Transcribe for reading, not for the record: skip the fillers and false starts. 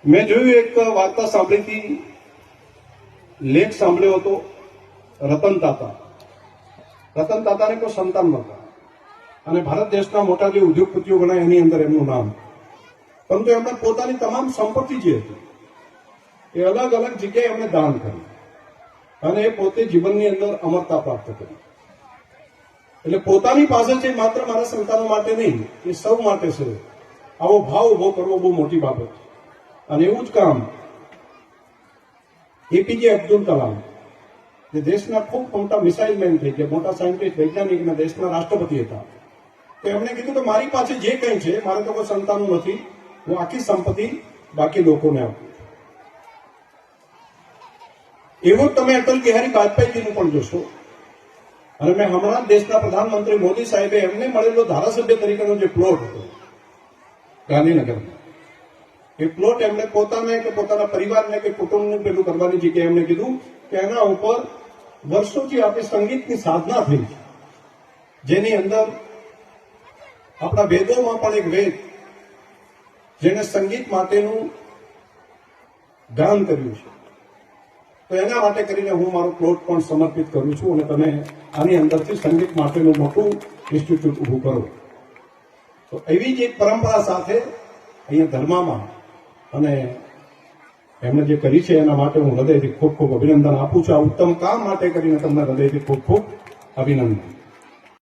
મેં જોયું એક વાર્તા સાંભળી હતી, લેખ સાંભળ્યો હતો રતન તાતા. રતન તાતાને કોઈ સંતાન નહોતા અને ભારત દેશના મોટા જે ઉદ્યોગપતિઓ ગણાય એની અંદર એમનું નામ, પરંતુ એમણે પોતાની તમામ સંપત્તિ જે હતી એ અલગ અલગ જગ્યાએ એમણે દાન કરી અને એ પોતે જીવનની અંદર અમરતા પ્રાપ્ત કરી. એટલે પોતાની પાસે છે માત્ર મારા સંતાનો માટે નહીં, એ સૌ માટે છે. આવો ભાવ ઉભો કરવો બહુ મોટી બાબત છે. અને એવું જ કામ એપીજે અબ્દુલ કલામ, જે દેશના ખૂબ મોટા મિસાઇલ મેન થઈ ગયા, મોટા સાયન્ટિસ્ટ વૈજ્ઞાનિકના દેશના રાષ્ટ્રપતિ હતા, તો એમણે કીધું કે મારી પાસે જે કંઈ છે, મારે તો કોઈ સંતાનો નથી, હું આખી સંપત્તિ બાકી લોકોને આપું. એવું જ તમે અટલ બિહારી વાજપેયીજીનું પણ જોશો. અને મેં હમણાં દેશના પ્રધાનમંત્રી મોદી સાહેબે એમને મળેલો ધારાસભ્ય તરીકેનો જે પ્લોટ હતો ગાંધીનગરમાં, એ પ્લોટ એમણે પોતાને કે પોતાના પરિવારને કે કુટુંબને પેલું કરવાની જગ્યાએ એમણે કીધું કે એના ઉપર વર્ષોથી આપણી સંગીતની સાધના થઈ છે, જેની અંદર આપણા વેદોમાં પણ એક વેદ જેને સંગીત માટેનું ગાન કર્યું છે, તો એના માટે કરીને હું મારો પ્લોટ પણ સમર્પિત કરું છું અને તમે આની અંદરથી સંગીત માટેનું મોટું ઇન્સ્ટિટ્યૂટ ઊભું કરો. તો એવી જ એક પરંપરા સાથે અહીંયા ધર્મમાં અને એમણે જે કરી છે એના માટે હું હૃદયથી ખૂબ ખૂબ અભિનંદન આપું છું. આ ઉત્તમ કામ માટે કરીને તમને હૃદયથી ખૂબ ખૂબ અભિનંદન.